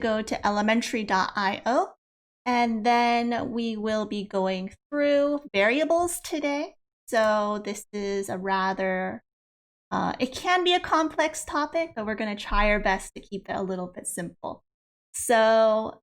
go to elementary.io, and then we will be going through variables today. So this is a rather, it can be a complex topic, but we're going to try our best to keep it a little bit simple. So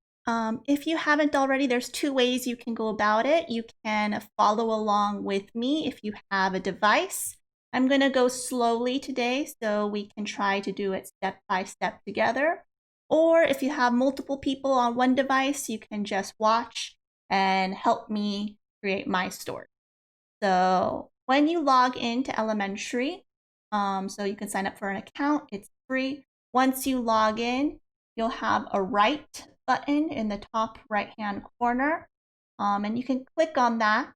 if you haven't already, there's two ways you can go about it. You can follow along with me if you have a device. I'm going to go slowly today so we can try to do it step by step together. Or if you have multiple people on one device, you can just watch and help me create my story. So when you log into Elementary, so you can sign up for an account, it's free. Once you log in, you'll have a write button in the top right-hand corner, and you can click on that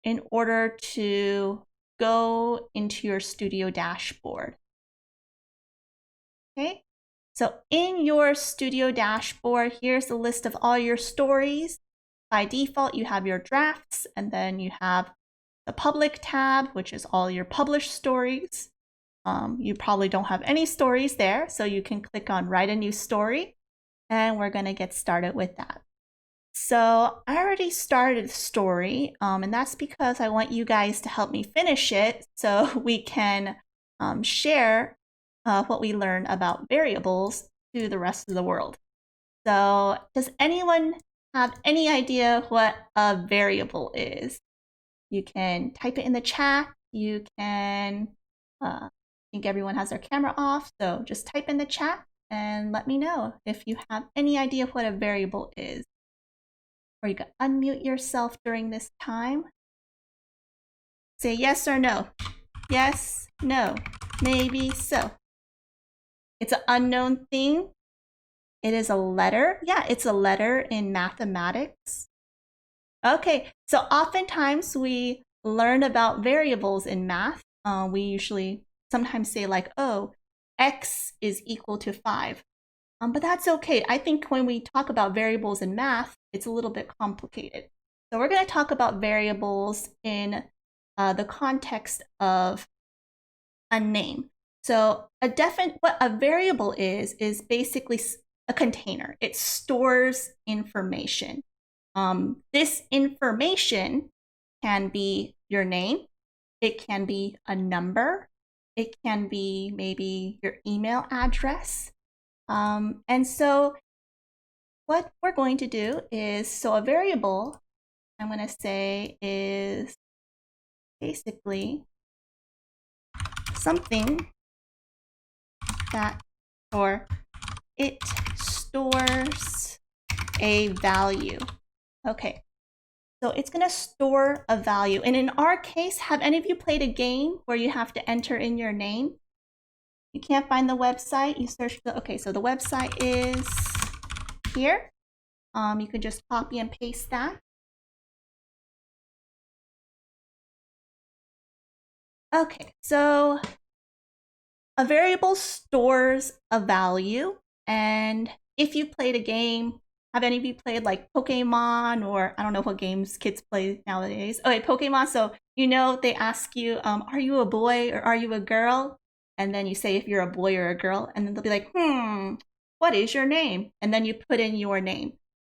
in order to go into your Studio dashboard. Okay, so in your Studio dashboard, here's the list of all your stories. By default, you have your drafts, and then you have the public tab, which is all your published stories. You probably don't have any stories there, so you can click on Write a New Story, and we're going to get started with that. So I already started a story, and that's because I want you guys to help me finish it so we can share what we learn about variables to the rest of the world. So does anyone have any idea what a variable is? You can type it in the chat. You can, I think everyone has their camera off, so just type in the chat and let me know if you have any idea what a variable is. Or you can unmute yourself during this time. Say yes or no. Yes, no, maybe so. It's an unknown thing. It is a letter. Yeah, it's a letter in mathematics. Okay, so oftentimes we learn about variables in math. We usually sometimes say like, oh, x is equal to 5. But that's okay. I think when we talk about variables in math, it's a little bit complicated. So we're going to talk about variables in the context of a name. So what a variable is basically a container. It stores information. This information can be your name. It can be a number. It can be maybe your email address. And so what we're going to do is, so a variable, I'm going to say, is basically something that, or it stores a value. Okay, so it's going to store a value. And in our case, have any of you played a game where you have to enter in your name? You can't find the website, you search the, okay, so the website is here. You can just copy and paste that. Okay, so a variable stores a value, and if you played a game, have any of you played like Pokemon, or I don't know what games kids play nowadays? Okay, Pokemon, so you know they ask you, are you a boy or are you a girl? And then you say if you're a boy or a girl, and then they'll be like, what is your name? And then you put in your name.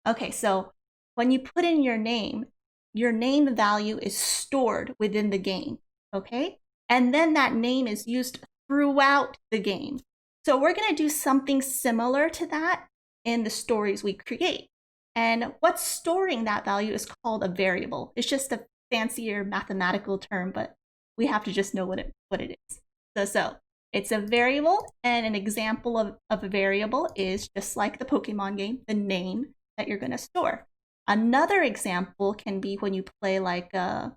Okay, so when you put in your name value is stored within the game, okay? And then that name is used throughout the game. So we're going to do something similar to that in the stories we create. And what's storing that value is called a variable. It's just a fancier mathematical term, but we have to just know what it is. So it's a variable, and an example of a variable is just like the Pokemon game, the name that you're going to store. Another example can be when you play like a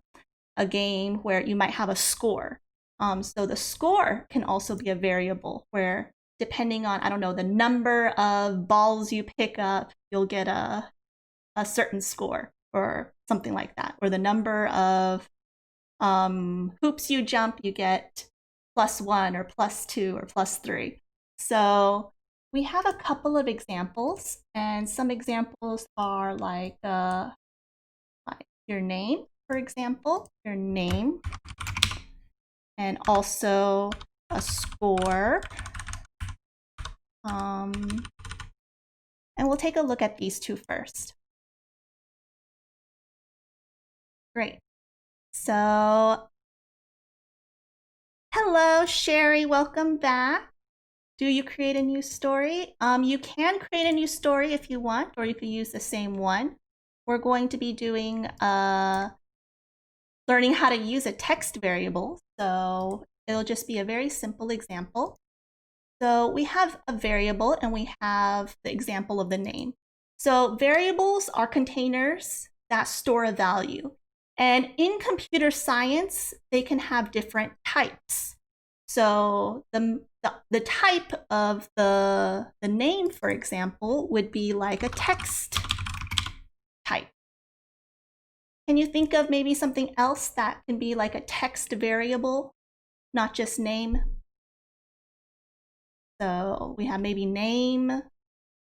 game where you might have a score. So the score can also be a variable where, depending on, I don't know, the number of balls you pick up, you'll get a certain score or something like that. Or the number of hoops you jump, you get +1 or +2 or +3. So we have a couple of examples, and some examples are like your name, for example, your name, and also a score. And we'll take a look at these two first. Great. So, hello, Sherry, welcome back. Do you create a new story? You can create a new story if you want, or you could use the same one. We're going to be doing learning how to use a text variable. So it'll just be a very simple example. So we have a variable and we have the example of the name. So variables are containers that store a value. And in computer science, they can have different types. So the type of the name, for example, would be like a text type. Can you think of maybe something else that can be like a text variable, not just name? So we have maybe name,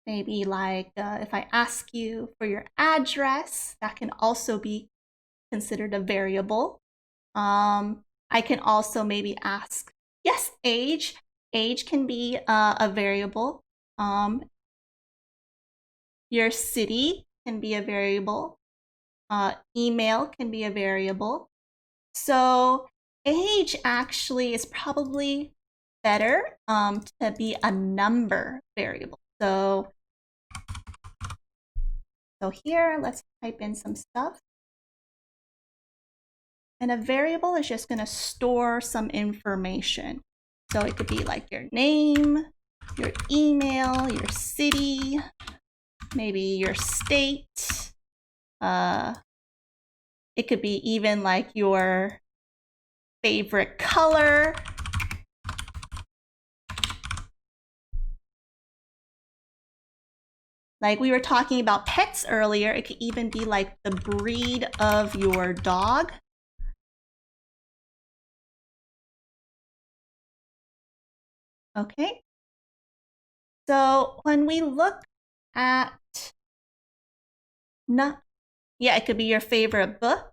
maybe like if I ask you for your address, that can also be considered a variable. I can also maybe ask, yes, age. Age can be a variable. Your city can be a variable. Email can be a variable. So age actually is probably better to be a number variable. So here, let's type in some stuff. And a variable is just going to store some information. So it could be like your name, your email, your city, maybe your state. It could be even like your favorite color. Like we were talking about pets earlier, it could even be like the breed of your dog. Okay. So when we look at, it could be your favorite book.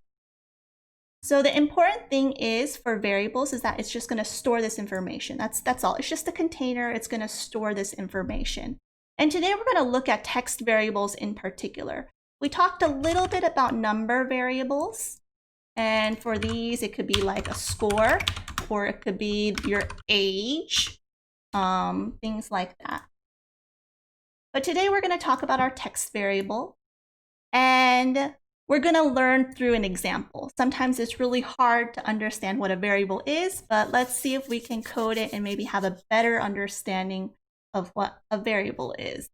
So the important thing is for variables is that it's just going to store this information. That's all. It's just a container. It's going to store this information. And today we're going to look at text variables in particular. We talked a little bit about number variables. And for these, it could be like a score, or it could be your age, things like that. But today we're going to talk about our text variable. And we're going to learn through an example. Sometimes it's really hard to understand what a variable is, but let's see if we can code it and maybe have a better understanding of what a variable is.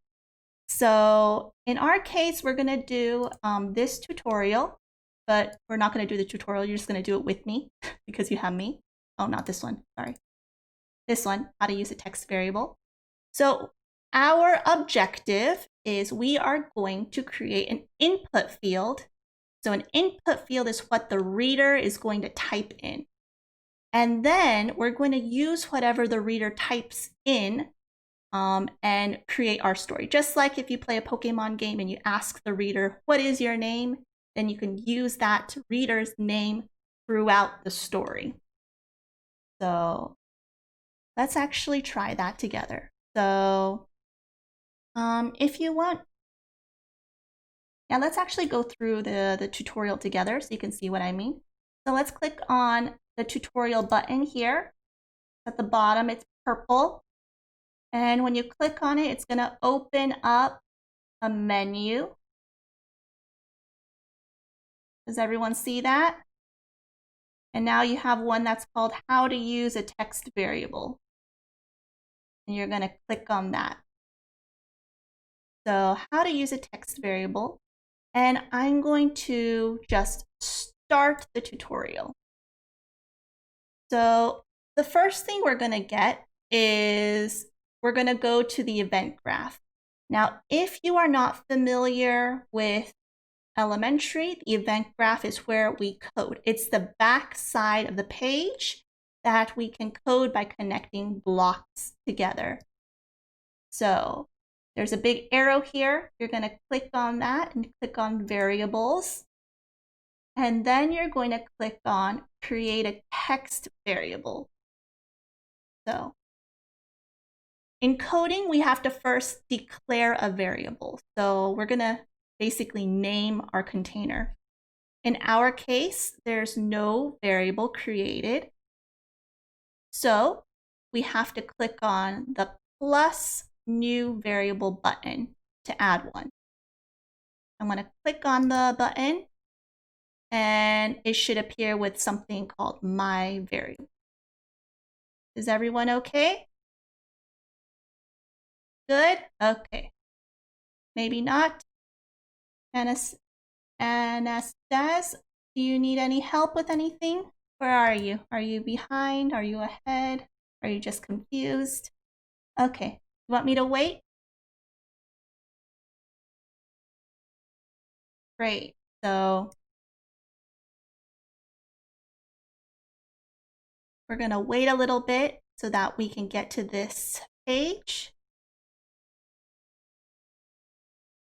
So in our case, we're going to do this tutorial, but we're not going to do the tutorial. You're just going to do it with me because you have me. Oh, not this one. Sorry. This one, how to use a text variable. So our objective is we are going to create an input field. So an input field is what the reader is going to type in. And then we're going to use whatever the reader types in and create our story. Just like if you play a Pokemon game and you ask the reader, what is your name? Then you can use that reader's name throughout the story. So let's actually try that together. So if you want, let's actually go through the tutorial together so you can see what I mean. So let's click on the tutorial button here. At the bottom, it's purple. And when you click on it, it's going to open up a menu. Does everyone see that? And now you have one that's called How to Use a Text Variable. And you're going to click on that. So how to use a text variable. And I'm going to just start the tutorial. So the first thing we're going to get is we're going to go to the event graph. Now, if you are not familiar with elementary, the event graph is where we code. It's the back side of the page that we can code by connecting blocks together. So there's a big arrow here. You're going to click on that and click on variables. And then you're going to click on create a text variable. So in coding, we have to first declare a variable. So we're going to basically name our container. In our case, there's no variable created. So we have to click on the plus new variable button to add one. I'm going to click on the button and it should appear with something called my variable. Is everyone okay? Good? Okay. Maybe not. Anastas, do you need any help with anything? Where are you? Are you behind? Are you ahead? Are you just confused? Okay. You want me to wait? Great. So we're going to wait a little bit so that we can get to this page.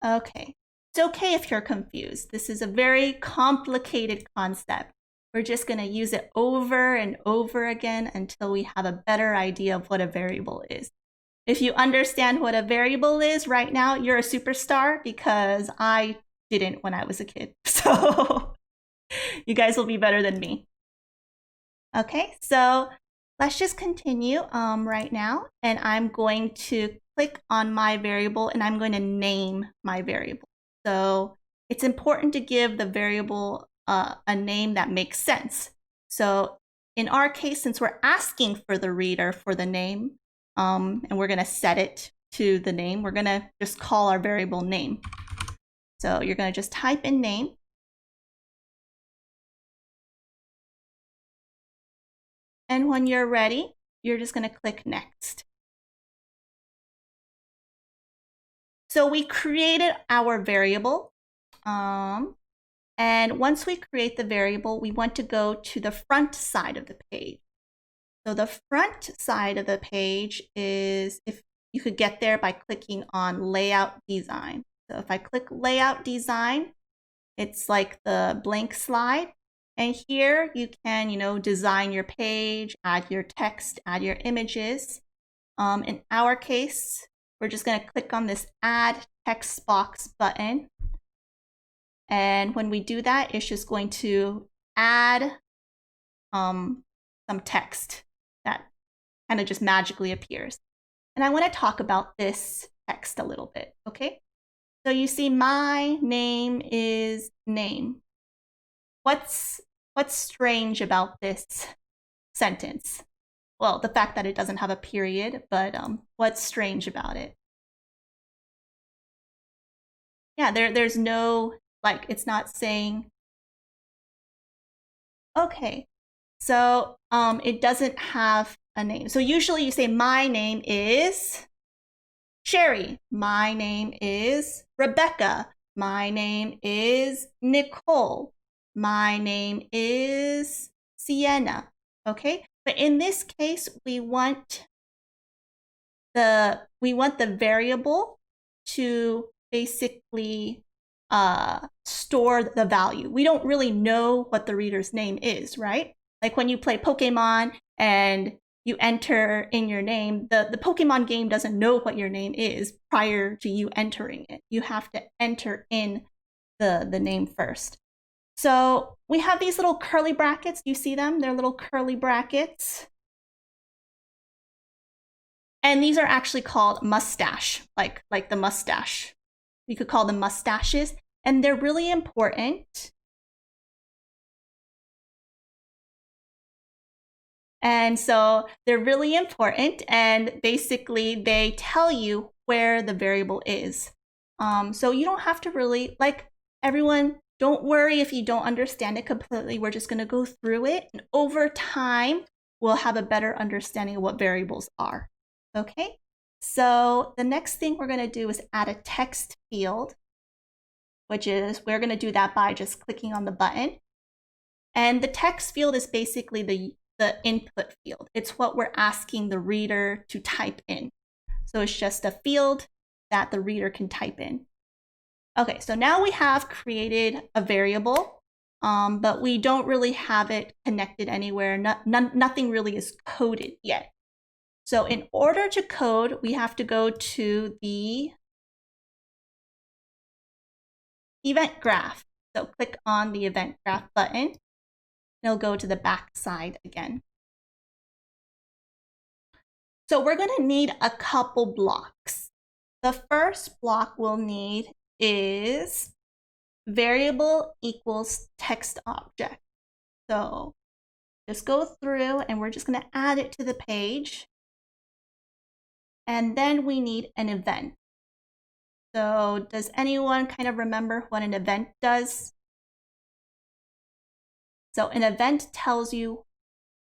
Okay. It's okay if you're confused. This is a very complicated concept. We're just going to use it over and over again until we have a better idea of what a variable is. If you understand what a variable is right now, you're a superstar, because I didn't when I was a kid. So you guys will be better than me. Okay, so let's just continue right now. And I'm going to click on my variable and I'm going to name my variable. So it's important to give the variable a name that makes sense. So in our case, since we're asking for the reader for the name, and we're going to set it to the name, we're going to just call our variable name. So you're going to just type in name. And when you're ready, you're just going to click next. So we created our variable. And once we create the variable, we want to go to the front side of the page. So the front side of the page is, if you could get there by clicking on Layout Design. So if I click Layout Design, it's like the blank slide. And here you can, design your page, add your text, add your images. In our case, we're just going to click on this Add Text Box button. And when we do that, it's just going to add some text that kind of just magically appears. And I want to talk about this text a little bit, okay? So you see, my name is name. What's strange about this sentence? Well, the fact that it doesn't have a period, but what's strange about it? Yeah, there's no, like, it's not saying, okay, so it doesn't have a name. So usually you say, my name is Sherry. My name is Rebecca. My name is Nicole. My name is Sienna. Okay, but in this case, we want the variable to basically store the value. We don't really know what the reader's name is, right? Like when you play Pokemon and you enter in your name, the Pokemon game doesn't know what your name is prior to you entering it. You have to enter in the name first. So we have these little curly brackets. You see them? They're little curly brackets. And these are actually called mustache, like the mustache. We could call them mustaches. And they're really important. And so they're really important. And basically, they tell you where the variable is. So you don't have to really, like, everyone, don't worry if you don't understand it completely. We're just going to go through it. And over time, we'll have a better understanding of what variables are. Okay, so the next thing we're going to do is add a text field, which is, we're going to do that by just clicking on the button. And the text field is basically the input field. It's what we're asking the reader to type in. So it's just a field that the reader can type in. Okay, so now we have created a variable, but we don't really have it connected anywhere. Nothing really is coded yet. So in order to code, we have to go to the event graph. So click on the event graph button. It'll go to the back side again. So we're going to need a couple blocks. The first block we'll need is variable equals text object. So just go through and we're just going to add it to the page. And then we need an event. So does anyone kind of remember what an event does? So an event tells you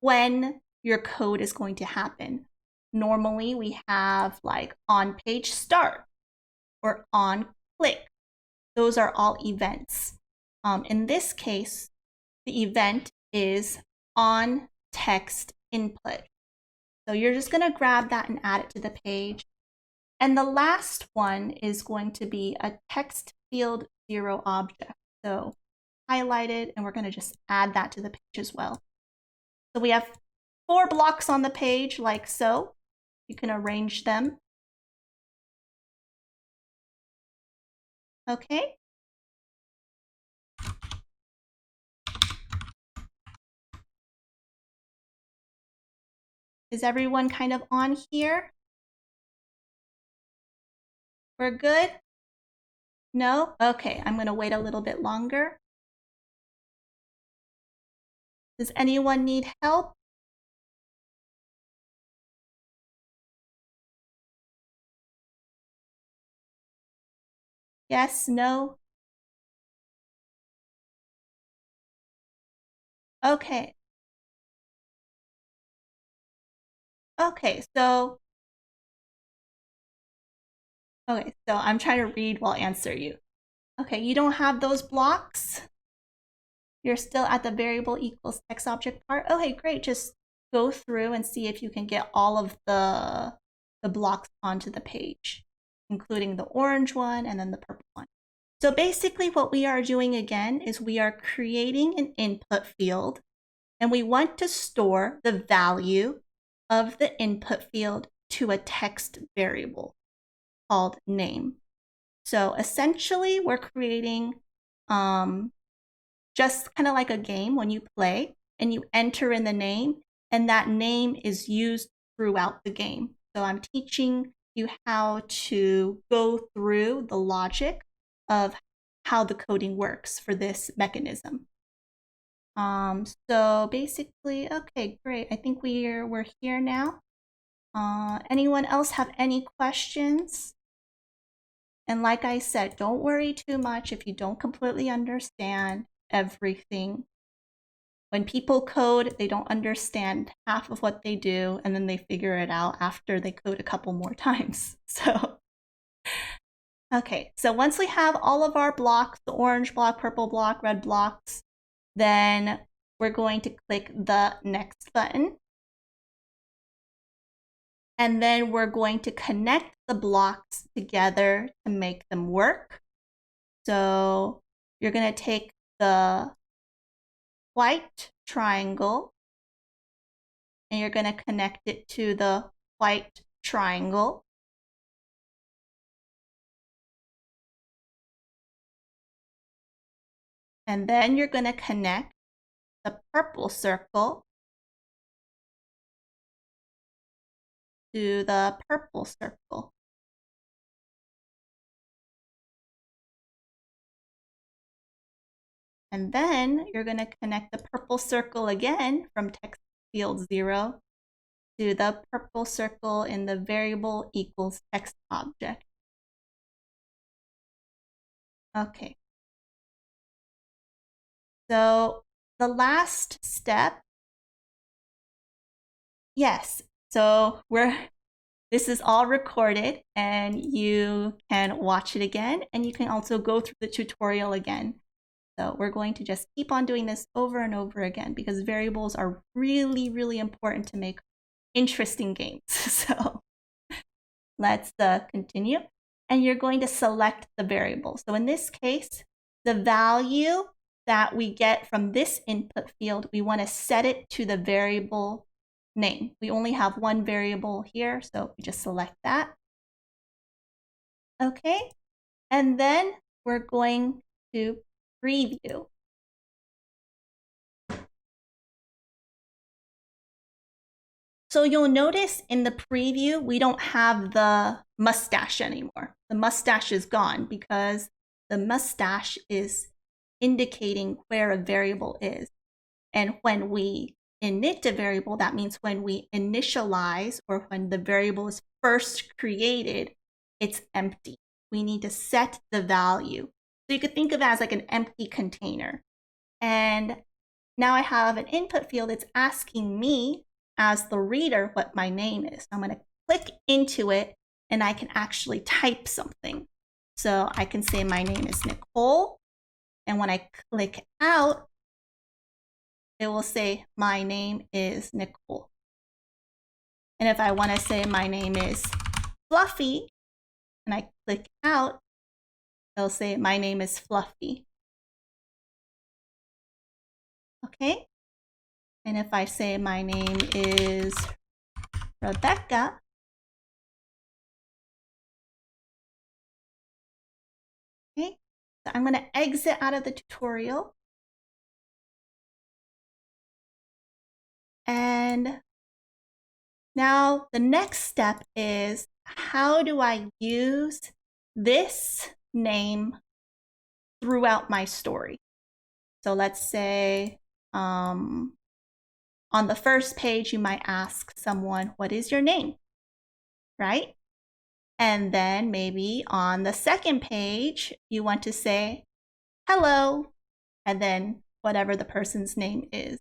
when your code is going to happen. Normally we have like on page start or on click. Those are all events. In this case, the event is on text input. So you're just going to grab that and add it to the page. And the last one is going to be a text field 0 object. So highlighted, and we're going to just add that to the page as well. So we have 4 blocks on the page like so. You can arrange them. Okay. Is everyone kind of on here? We're good? No? Okay, I'm going to wait a little bit longer. Does anyone need help? Yes, no? Okay. Okay, so I'm trying to read while answer you. Okay, you don't have those blocks? You're still at the variable equals text object part? Okay, great. Just go through and see if you can get all of the blocks onto the page, including the orange one and then the purple one. So basically what we are doing again is we are creating an input field and we want to store the value of the input field to a text variable called name. So essentially we're creating just kind of like a game when you play and you enter in the name and that name is used throughout the game. So I'm teaching you how to go through the logic of how the coding works for this mechanism. So basically, okay, great. I think we're here now. Anyone else have any questions? And like I said, don't worry too much if you don't completely understand everything. When people code, they don't understand half of what they do, and then they figure it out after they code a couple more times. So, okay, so once we have all of our blocks, the orange block, purple block, red blocks, then we're going to click the next button. And then we're going to connect the blocks together to make them work. So you're going to take the white triangle and you're going to connect it to the white triangle. And then you're going to connect the purple circle to the purple circle. And then you're going to connect the purple circle again from text field 0 to the purple circle in the variable equals text object. Okay. So the last step, yes. So this is all recorded and you can watch it again and you can also go through the tutorial again. So we're going to just keep on doing this over and over again because variables are really, really important to make interesting games. So let's continue. And you're going to select the variable. So in this case, the value that we get from this input field, we want to set it to the variable name. We only have one variable here, so we just select that. Okay, and then we're going to preview. So you'll notice in the preview, we don't have the mustache anymore. The mustache is gone because the mustache is indicating where a variable is. And when we init a variable, that means when we initialize or when the variable is first created, it's empty. We need to set the value. So you could think of it as like an empty container. And now I have an input field that's asking me as the reader what my name is. I'm going to click into it and I can actually type something. So I can say my name is Nicole. And when I click out, it will say my name is Nicole. And if I want to say my name is Fluffy, and I click out, it'll say my name is Fluffy. Okay? And if I say my name is Rebecca, okay? So I'm going to exit out of the tutorial. And now the next step is, how do I use this name throughout my story? So let's say on the first page, you might ask someone, what is your name? Right? And then maybe on the second page, you want to say, hello, and then whatever the person's name is.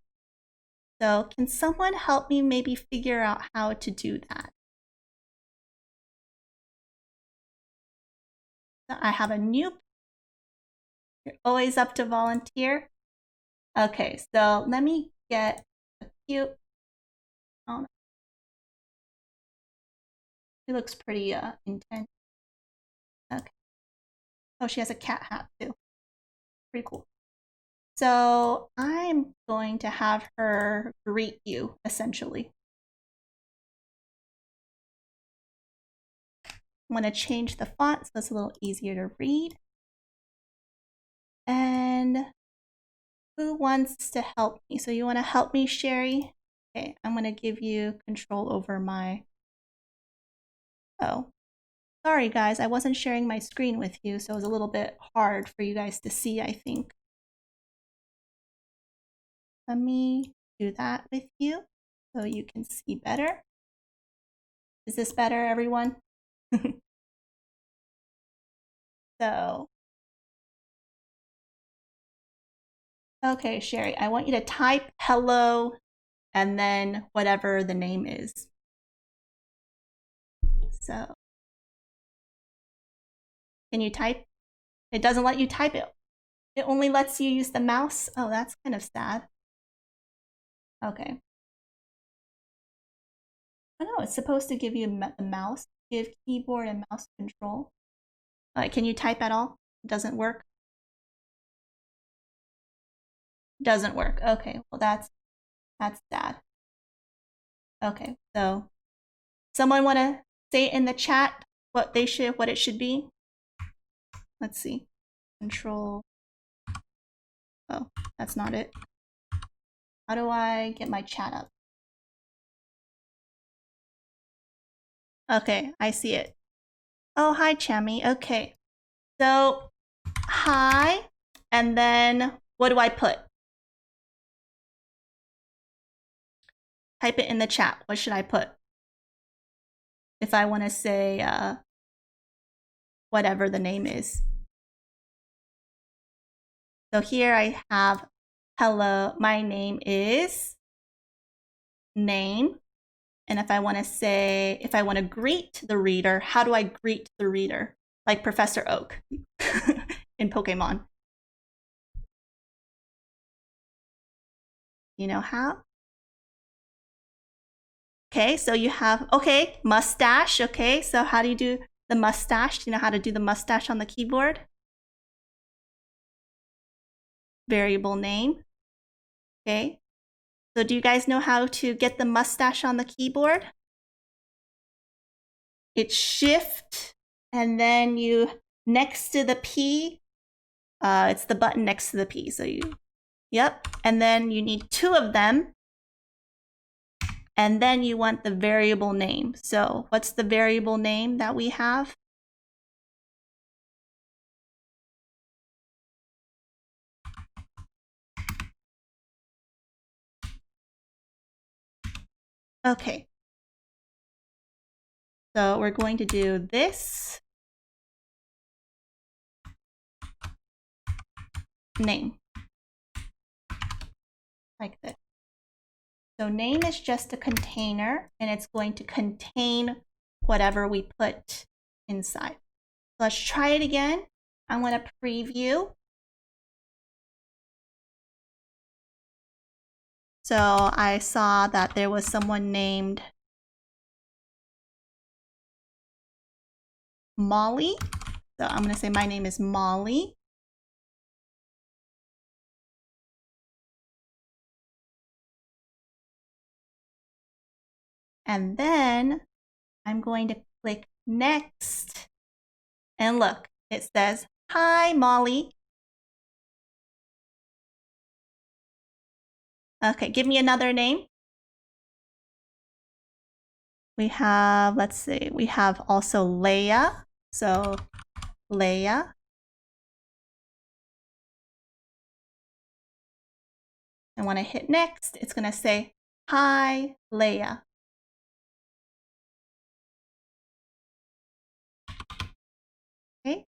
So can someone help me maybe figure out how to do that? So I have a new, you're always up to volunteer. Okay, so let me get a cute, oh, she looks pretty intense. Okay. Oh, she has a cat hat too. Pretty cool. So I'm going to have her greet you, essentially. I'm going to change the font so it's a little easier to read. And who wants to help me? So you want to help me, Sherry? Okay, I'm going to give you control over my... Oh, sorry guys, I wasn't sharing my screen with you, so it was a little bit hard for you guys to see, I think. Let me do that with you so you can see better. Is this better, everyone? So, okay, Sherry, I want you to type hello and then whatever the name is. So, can you type? It doesn't let you type it. It only lets you use the mouse. Oh, that's kind of sad. Okay. Oh no, it's supposed to give you the mouse. Give keyboard and mouse control. Can you type at all? Doesn't work? Doesn't work. Okay, well that's sad. Okay, so someone want to say in the chat what it should be? Let's see. Control. Oh, that's not it. How do I get my chat up? Okay, I see it. Oh, hi, Chammy. Okay. So, hi, and then what do I put? Type it in the chat. What should I put? If I want to say whatever the name is. So here I have, hello, my name is name. And if I want to say, if I want to greet the reader, how do I greet the reader? Like Professor Oak in Pokemon. You know how? Okay, so you have, okay, mustache. Okay, so how do you do the mustache? Do you know how to do the mustache on the keyboard? Variable name. Okay, So do you guys know how to get the mustache on the keyboard? It's Shift, and then you, next to the P, it's the button next to the P. So yep. And then you need 2 of them. And then you want the variable name. So what's the variable name that we have? Okay. So we're going to do this name, like this. So name is just a container, and it's going to contain whatever we put inside. Let's try it again. I'm going to preview. So I saw that there was someone named Molly. So I'm going to say my name is Molly. And then I'm going to click next. And look, it says, "Hi, Molly." Okay, give me another name. We have, let's see, we have also Leia. So Leia. And when I hit next, it's going to say, "Hi, Leia." Okay.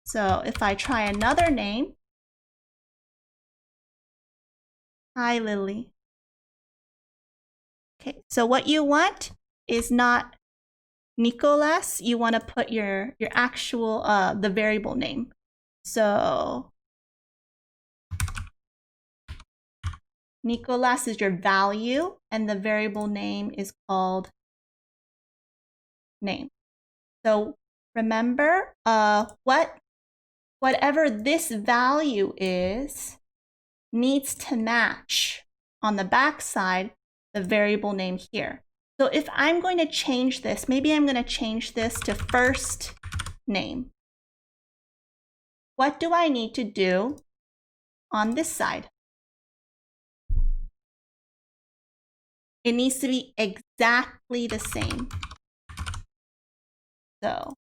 So if I try another name, "Hi, Lily." Okay, so what you want is not Nicolas. You want to put your actual, the variable name. So Nicolas is your value, and the variable name is called name. So remember, whatever this value is needs to match on the back side the variable name here. So if I'm going to change this, maybe I'm going to change this to first name. What do I need to do on this side? It needs to be exactly the same. So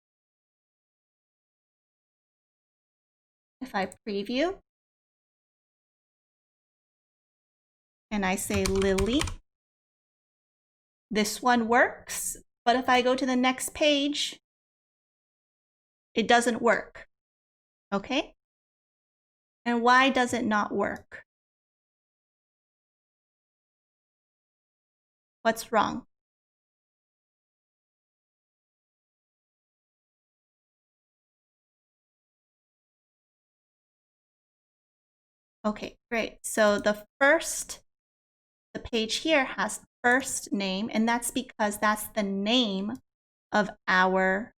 if I preview and I say Lily, this one works. But if I go to the next page, it doesn't work. Okay? And why does it not work? What's wrong? Okay, great. So the page here has first name, and that's because that's the name of our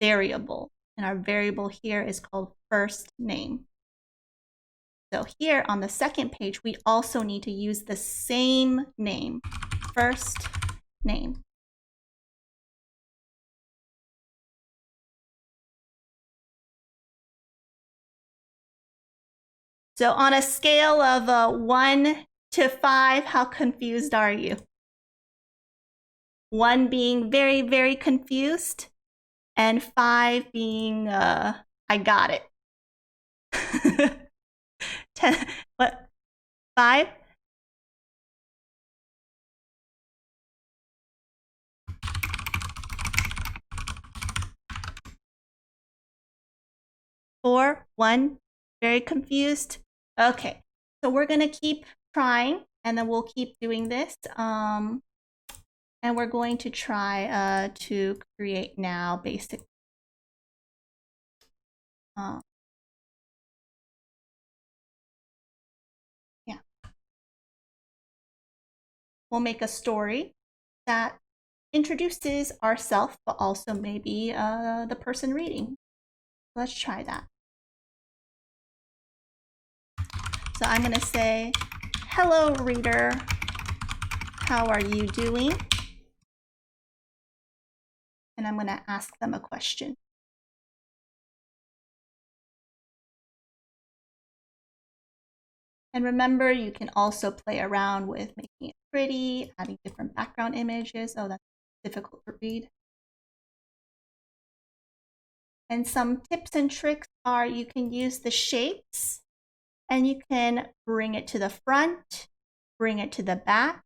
variable. And our variable here is called first name. So here on the second page, we also need to use the same name, first name. So on a scale of 1 to 5, how confused are you? 1 being very, very confused, and 5 being, I got it. 10, what? 5? Four, 1, very confused. Okay, so we're gonna keep trying, and then we'll keep doing this. And we're going to try to create now basic. Yeah. We'll make a story that introduces ourselves, but also maybe the person reading. Let's try that. So So I'm going to say, hello, reader. How are you doing? And I'm going to ask them a question. And remember, you can also play around with making it pretty, adding different background images. Oh, that's difficult to read. And some tips and tricks are you can use the shapes and you can bring it to the front, bring it to the back,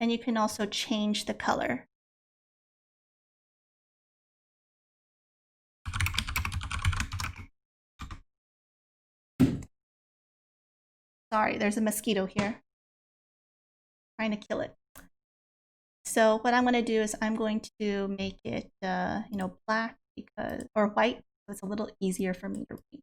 and you can also change the color. Sorry, there's a mosquito here. Trying to kill it. So what I'm going to do is I'm going to make it, black or white, so it's a little easier for me to read.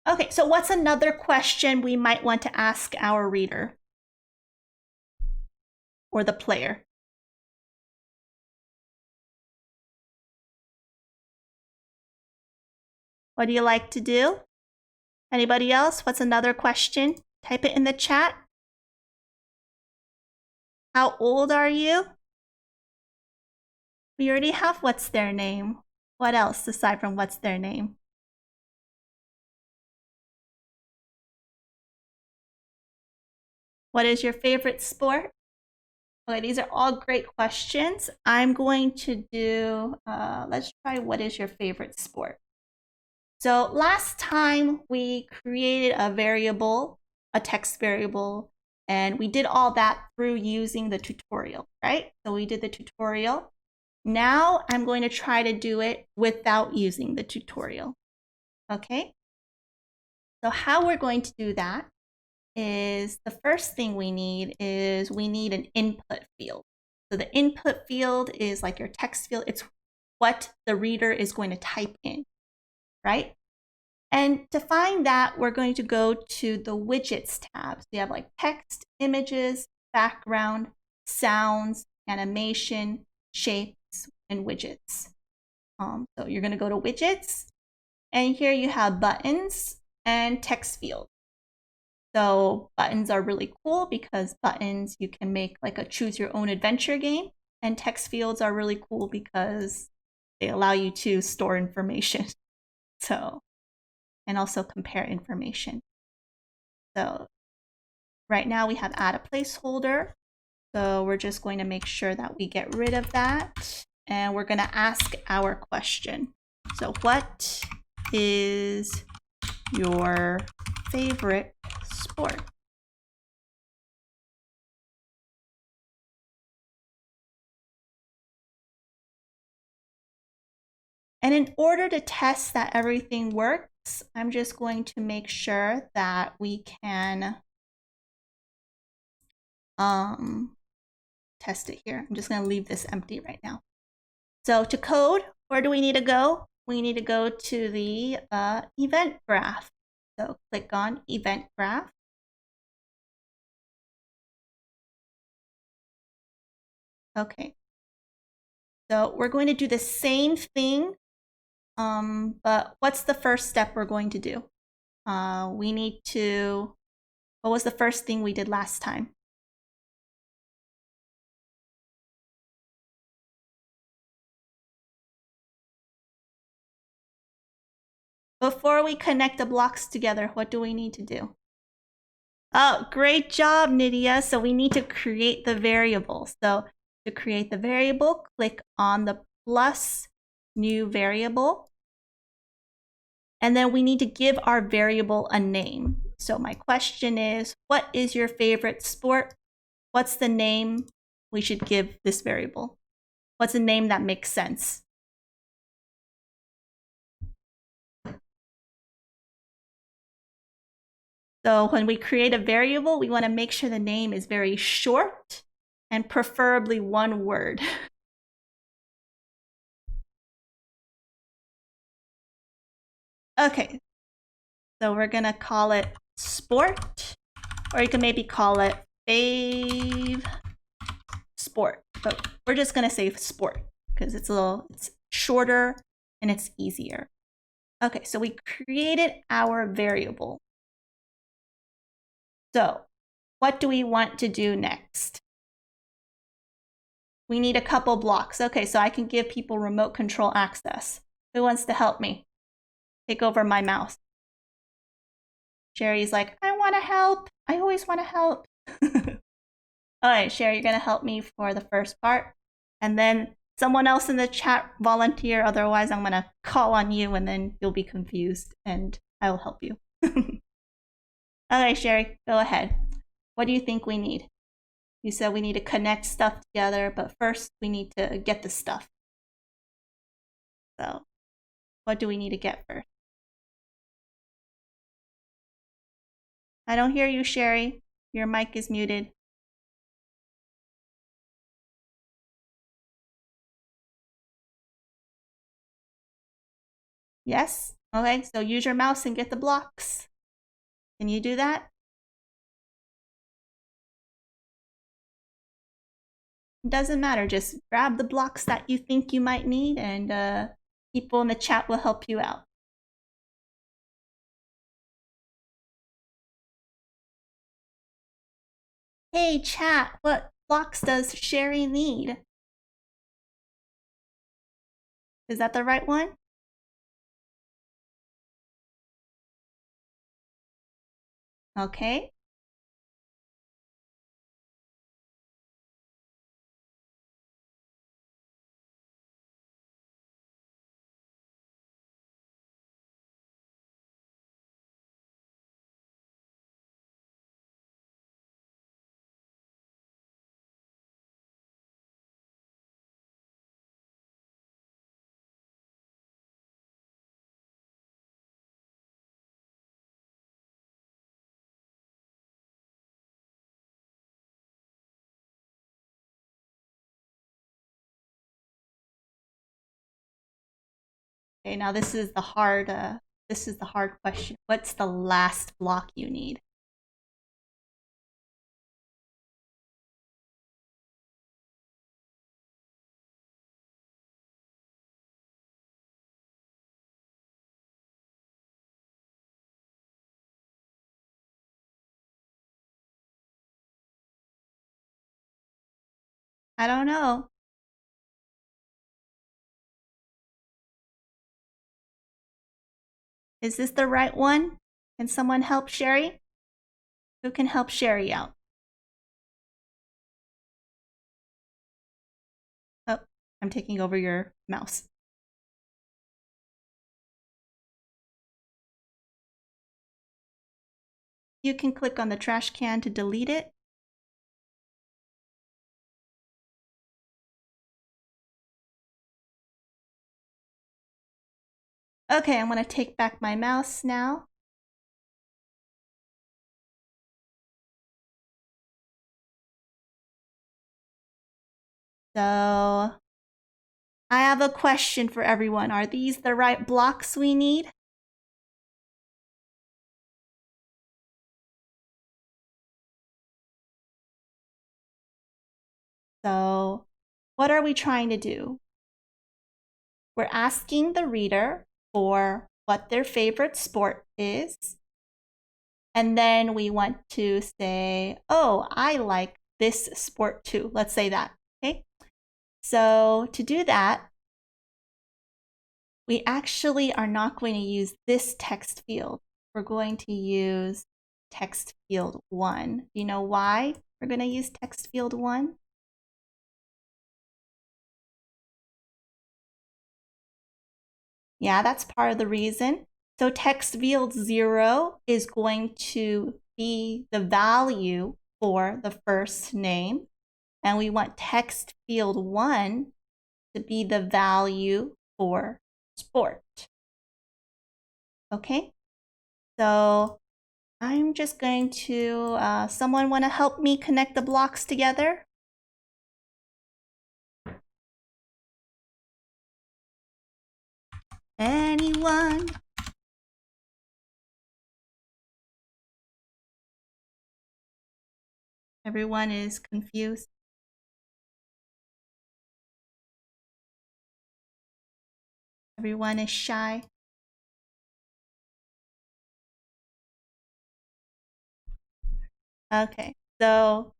Okay, so what's another question we might want to ask our reader or the player? What do you like to do? Anybody else? What's another question? Type it in the chat. How old are you? We already have what's their name. What else aside from what's their name? What is your favorite sport? Okay, these are all great questions. I'm going to do, let's try what is your favorite sport? So last time we created a variable, a text variable, and we did all that through using the tutorial, right? So we did the tutorial. Now I'm going to try to do it without using the tutorial, okay? So how we're going to do that is the first thing we need an input field. So the input field is like your text field. It's what the reader is going to type in, right? And to find that, we're going to go to the widgets tab. So you have like text, images, background, sounds, animation, shapes, and widgets. So you're going to go to widgets, and here you have buttons and text field. So buttons are really cool because buttons you can make like a choose your own adventure game, and text fields are really cool because they allow you to store information. So, and also compare information. So right now we have add a placeholder. So we're just going to make sure that we get rid of that. And we're going to ask our question. So what is your favorite sport? And in order to test that everything works, I'm just going to make sure that we can test it here. I'm just going to leave this empty right now. So to code, where do we need to go? We need to go to the event graph. So click on event graph. Okay. So we're going to do the same thing, but what's the first step we're going to do? We need to, what was the first thing we did last time? Before we connect the blocks together, what do we need to do? Oh, great job, Nydia. So we need to create the variable. So to create the variable, click on the plus new variable. And then we need to give our variable a name. So my question is, what is your favorite sport? What's the name we should give this variable? What's a name that makes sense? So when we create a variable, we want to make sure the name is very short and preferably one word. Okay, so we're going to call it sport. Or you can maybe call it fave sport. But we're just gonna say sport because it's shorter and it's easier. Okay, so we created our variable. So what do we want to do next? We need a couple blocks. Okay, so I can give people remote control access. Who wants to help me? Take over my mouse. Sherry's like, I want to help. I always want to help. All right, Sherry, you're going to help me for the first part. And then someone else in the chat volunteer. Otherwise, I'm going to call on you and then you'll be confused and I will help you. All right, Sherry, go ahead. What do you think we need? You said we need to connect stuff together, but first we need to get the stuff. So what do we need to get first? I don't hear you, Sherry. Your mic is muted. Yes? Okay, so use your mouse and get the blocks. Can you do that? It doesn't matter, just grab the blocks that you think you might need and people in the chat will help you out. Hey chat, what blocks does Sherry need? Is that the right one? Okay. Okay, now this is the hard question. What's the last block you need? I don't know. Is this the right one? Can someone help Sherry? Who can help Sherry out? Oh, I'm taking over your mouse. You can click on the trash can to delete it. Okay, I'm going to take back my mouse now. So I have a question for everyone. Are these the right blocks we need? So what are we trying to do? We're asking the reader for what their favorite sport is. And then we want to say, oh, I like this sport too. Let's say that, okay? So to do that, we actually are not going to use this text field. We're going to use text field 1. Do you know why we're going to use text field 1? Yeah, that's part of the reason. So text field 0 is going to be the value for the first name. And we want text field 1 to be the value for sport. Okay, so I'm just going to, someone want to help me connect the blocks together? Anyone? Everyone is confused. Everyone is shy. Okay, so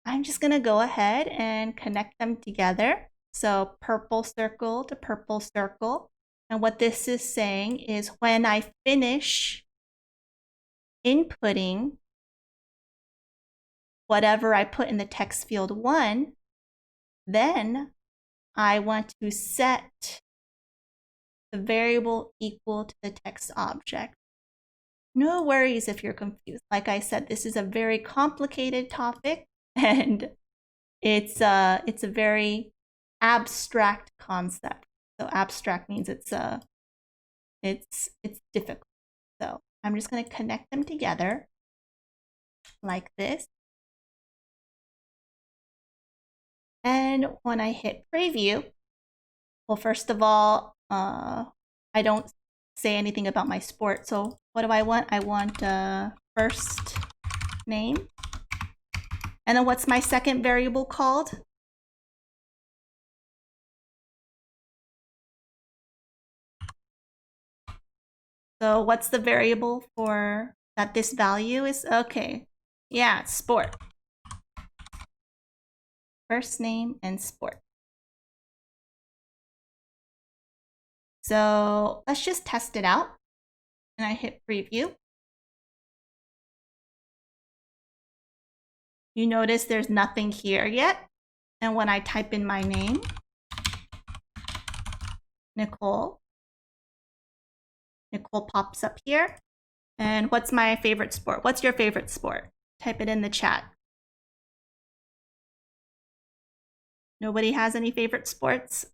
I'm just gonna go ahead and connect them together. So purple circle to purple circle. And what this is saying is when I finish inputting whatever I put in the text field 1, then I want to set the variable equal to the text object. No worries if you're confused. Like I said, this is a very complicated topic and it's a very abstract concept. So abstract means it's difficult. So I'm just going to connect them together like this. And when I hit preview, well, first of all, I don't say anything about my sport. So what do I want? I want first name. And then what's my second variable called? So what's the variable for that this value is? Okay. Yeah, sport. First name and sport. So let's just test it out. And I hit preview. You notice there's nothing here yet. And when I type in my name, Nicole pops up here. And what's my favorite sport? What's your favorite sport? Type it in the chat. Nobody has any favorite sports?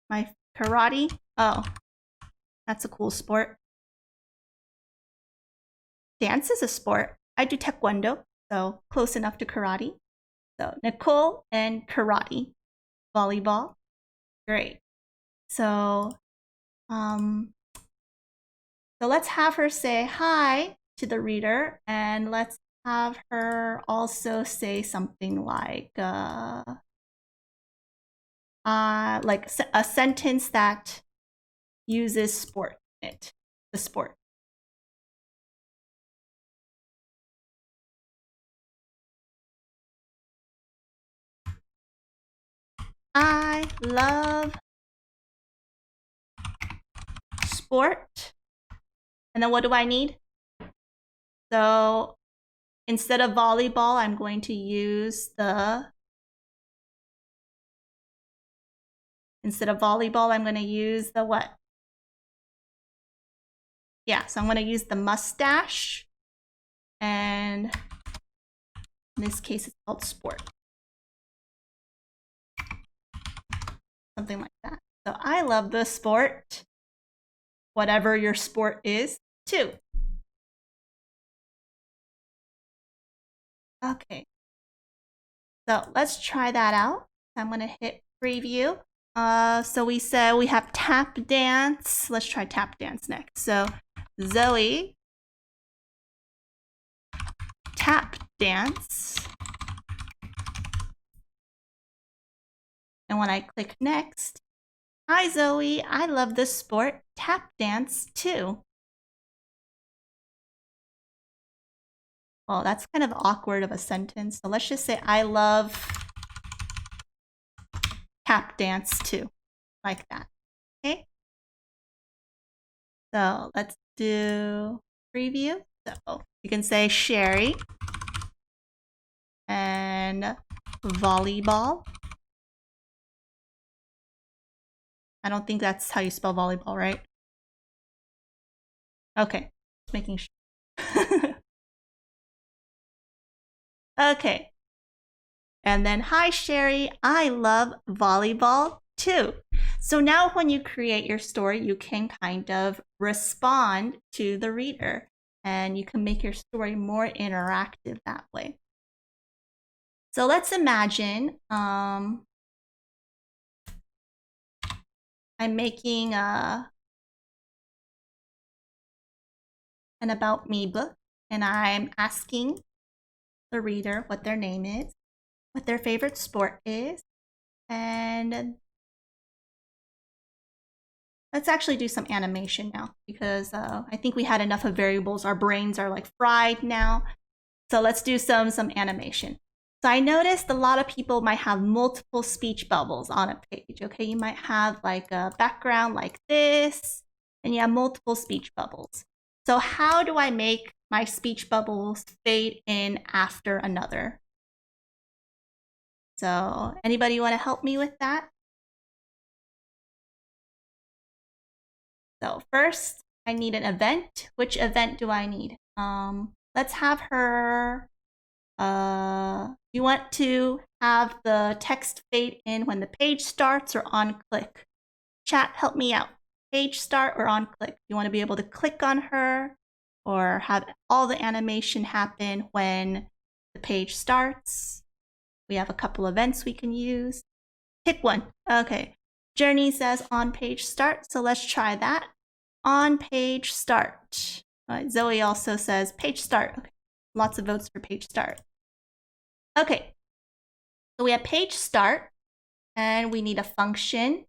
My karate? Oh, that's a cool sport. Dance is a sport. I do taekwondo, so close enough to karate. So Nicole and karate. Volleyball. Great. So let's have her say hi to the reader, and let's have her also say something like a sentence that uses sport in it, the sport. I love sport. And then what do I need? So instead of volleyball, I'm going to use instead of volleyball, I'm going to use the what? Yeah, so I'm going to use the mustache. And in this case, it's called sport. Something like that. So I love the sport, whatever your sport is, too. Okay. So let's try that out. I'm going to hit preview. So we said we have tap dance. Let's try tap dance next. So Zoe, tap dance. And when I click next, hi Zoe, I love the sport tap dance too. Well, that's kind of awkward of a sentence. So let's just say I love tap dance too, like that. Okay. So let's do preview. So you can say Sherry and volleyball. I don't think that's how you spell volleyball, right? Okay, just making sure. Okay. And then, hi, Sherry, I love volleyball too. So now when you create your story, you can kind of respond to the reader and you can make your story more interactive that way. So let's imagine I'm making an About Me book. and I'm asking the reader what their name is, what their favorite sport is, and let's actually do some animation now because I think we had enough of variables. Our brains are like fried now. So let's do some animation. So I noticed a lot of people might have multiple speech bubbles on a page. Okay, you might have like a background like this, and you have multiple speech bubbles. So how do I make my speech bubbles fade in after another? So anybody want to help me with that? So first, I need an event. Which event do I need? Let's have her. You want to have the text fade in when the page starts or on click? Chat, help me out. Page start or on click? You want to be able to click on her or have all the animation happen when the page starts? We have a couple events we can use. Pick one. Okay. Journey says on page start, so let's try that. On page start. Zoe also says page start. Okay. Lots of votes for page start. Okay, so we have page start, and we need a function.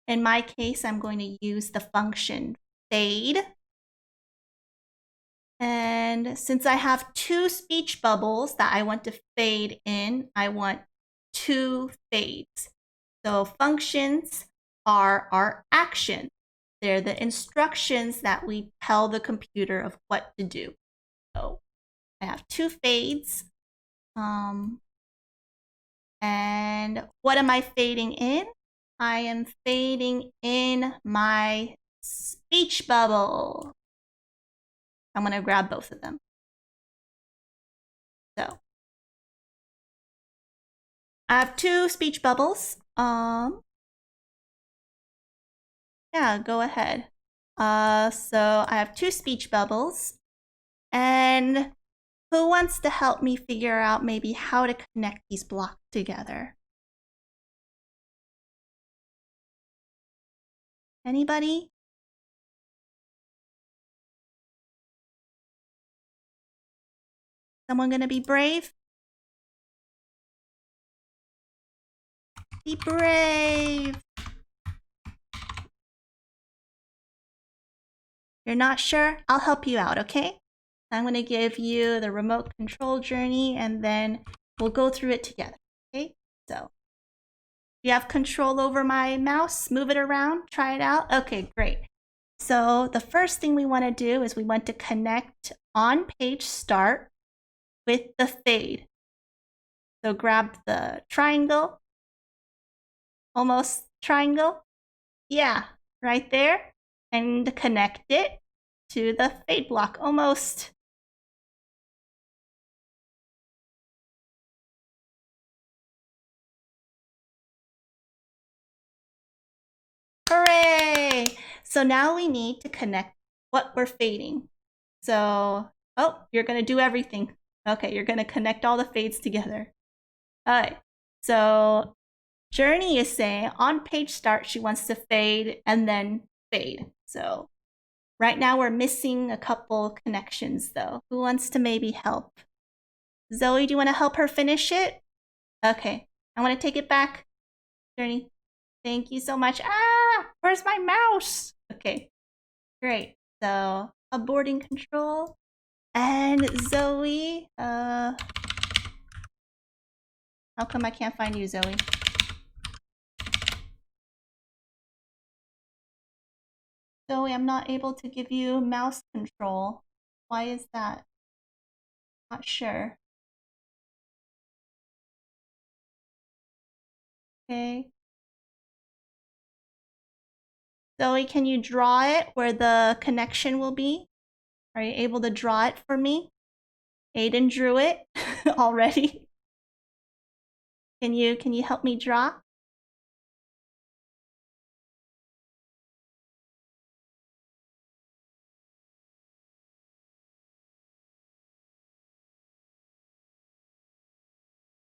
In my case, I'm going to use the function fade. And since I have two speech bubbles that I want to fade in, I want two fades. So functions are our actions. They're the instructions that we tell the computer of what to do. So I have two fades. And what am I fading in? I am fading in my speech bubble. I'm going to grab both of them. So I have two speech bubbles. Yeah, go ahead. So I have two speech bubbles. And who wants to help me figure out maybe how to connect these blocks together? Anybody? Someone gonna be brave? Be brave! You're not sure? I'll help you out, okay? I'm gonna give you the remote control journey and then we'll go through it together, okay? So, you have control over my mouse? Move it around, try it out? Okay, great. So the first thing we wanna do is we want to connect on page start with the fade. So grab the triangle, almost triangle. Yeah, right there. And connect it to the fade block, almost. Hooray! So now we need to connect what we're fading. So, oh, you're gonna do everything. Okay, you're gonna connect all the fades together. All right, so Journey is saying on page start, she wants to fade and then fade. So right now we're missing a couple connections though. Who wants to maybe help? Zoe, do you want to help her finish it? Okay, I want to take it back. Journey, thank you so much. Ah, where's my mouse? Okay, great. So aborting control. And Zoe, how come I can't find you, Zoe? Zoe, I'm not able to give you mouse control. Why is that? Not sure. Okay. Zoe, can you draw it where the connection will be? Are you able to draw it for me? Aiden drew it already. Can you help me draw?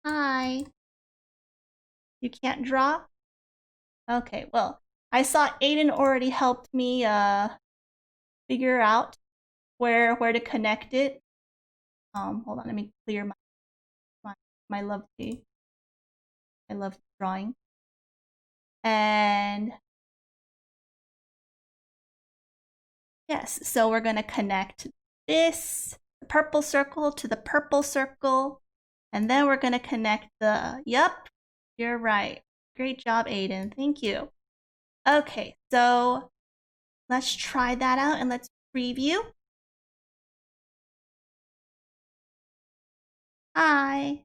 Hi. You can't draw? Okay, well, I saw Aiden already helped me figure out where to connect it. Hold on, let me clear my lovely drawing. And yes, so we're going to connect this purple circle to the purple circle. And then we're going to connect the, yep, you're right. Great job, Aiden. Thank you. Okay, so let's try that out and let's preview. Hi.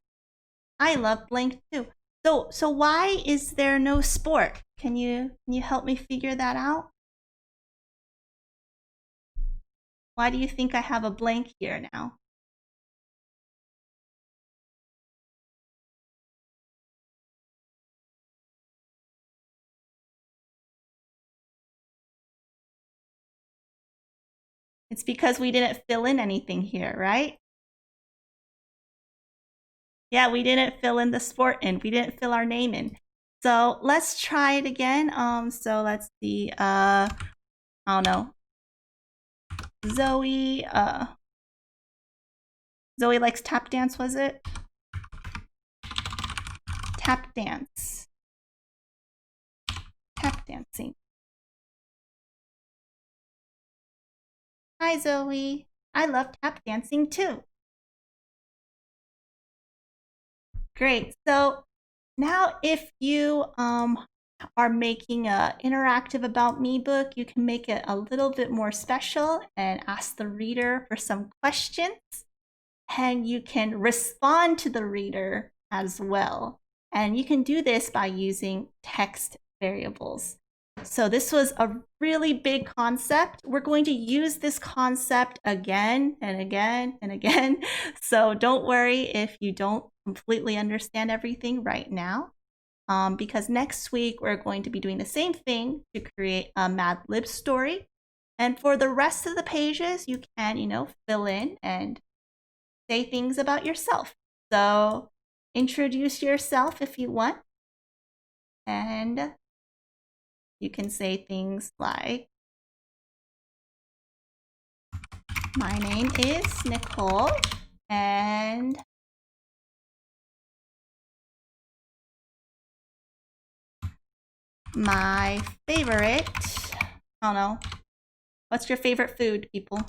I love blank too. So why is there no sport? Can you help me figure that out? Why do you think I have a blank here now? It's because we didn't fill in anything here, right? Yeah, we didn't fill in the sport in. We didn't fill our name in. So let's try it again. So let's see. I don't know. Zoe likes tap dance, was it? Tap dance. Tap dancing. Hi, Zoe. I love tap dancing too. Great. So now if you are making an interactive About Me book, you can make it a little bit more special and ask the reader for some questions. And you can respond to the reader as well. And you can do this by using text variables. So this was a really big concept. We're going to use this concept again and again and again. So don't worry if you don't completely understand everything right now. Because next week we're going to be doing the same thing to create a Mad Lib story. And for the rest of the pages, you can, fill in and say things about yourself. So introduce yourself if you want. And you can say things like, my name is Nicole, and my favorite, I don't know, what's your favorite food, people?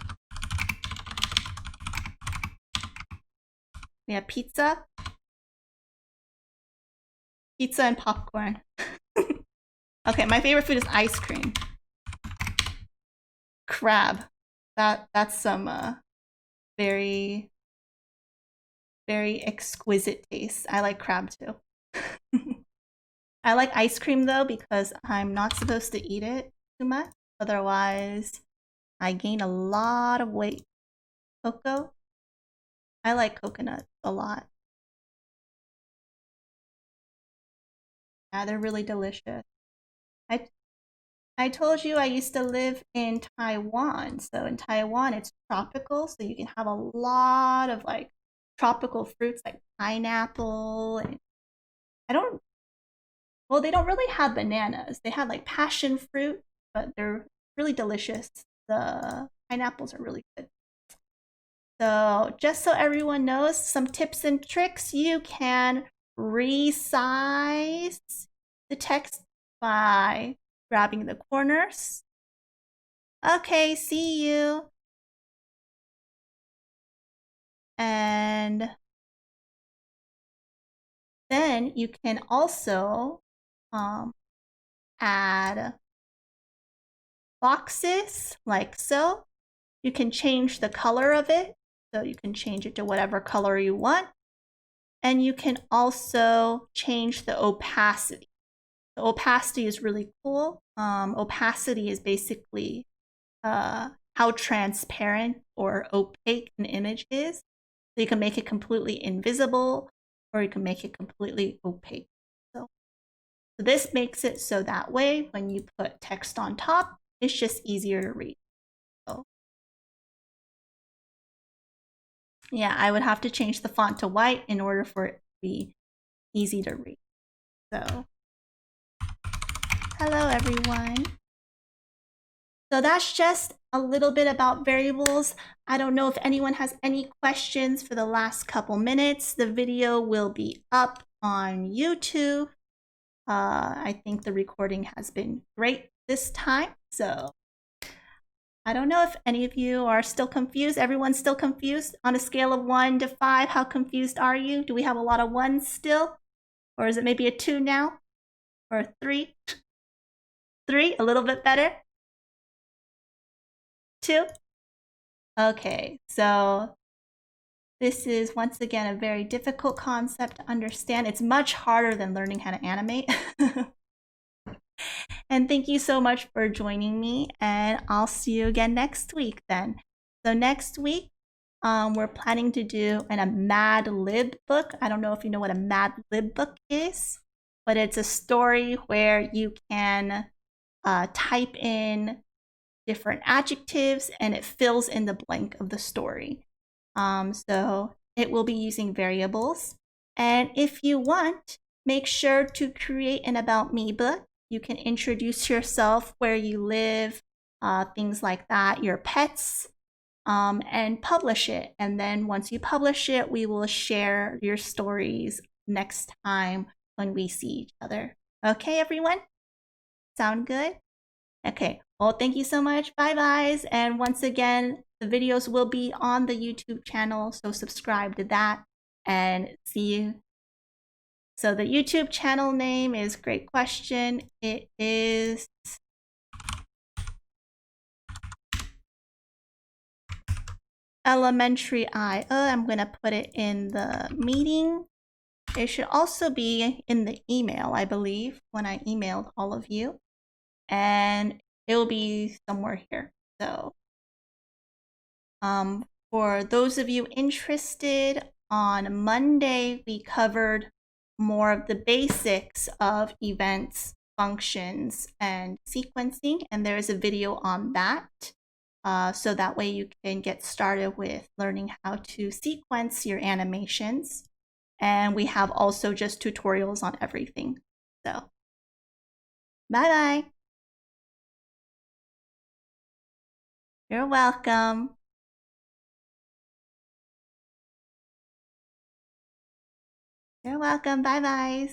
We have pizza. Pizza and popcorn. Okay, my favorite food is ice cream. Crab. That's some very, very exquisite taste. I like crab too. I like ice cream though because I'm not supposed to eat it too much. Otherwise, I gain a lot of weight. Cocoa? I like coconuts a lot. Yeah, they're really delicious. I told you I used to live in Taiwan. So in Taiwan, it's tropical. So you can have a lot of like tropical fruits like pineapple. And they don't really have bananas. They have like passion fruit, but they're really delicious. The pineapples are really good. So just so everyone knows, some tips and tricks, you can resize the text by grabbing the corners. Okay, see you. And then you can also add boxes like so. You can change the color of it. So you can change it to whatever color you want. And you can also change the opacity. The opacity is really cool. Opacity is basically how transparent or opaque an image is. So you can make it completely invisible or you can make it completely opaque. So this makes it so that way when you put text on top, it's just easier to read. So yeah, I would have to change the font to white in order for it to be easy to read. So hello everyone. So that's just a little bit about variables. I don't know if anyone has any questions for the last couple minutes. The video will be up on YouTube. I think the recording has been great this time. So I don't know if any of you are still confused. Everyone's still confused? On a scale of 1 to 5, how confused are you? Do we have a lot of 1s still? Or is it maybe a 2 now? Or a 3? 3? A little bit better? 2? Okay, so this is once again a very difficult concept to understand. It's much harder than learning how to animate. And thank you so much for joining me, and I'll see you again next week then. So next week, we're planning to do a Mad Lib book. I don't know if you know what a Mad Lib book is, but it's a story where you can type in different adjectives and it fills in the blank of the story. So it will be using variables. And if you want, make sure to create an About Me book. You can introduce yourself, where you live, things like that, your pets, and publish it. And then once you publish it, we will share your stories next time when we see each other. Okay, everyone? Sound good? Okay, well, thank you so much. Bye, guys. And once again, the videos will be on the YouTube channel, so subscribe to that and see you. So the YouTube channel name is, great question. It is Elementary I. I'm going to put it in the meeting. It should also be in the email, I believe, when I emailed all of you. And it will be somewhere here. So for those of you interested, on Monday, we covered more of the basics of events, functions, and sequencing, and there is a video on that. So that way you can get started with learning how to sequence your animations. And we have also just tutorials on everything. So, bye-bye. You're welcome. You're welcome. Bye-bye.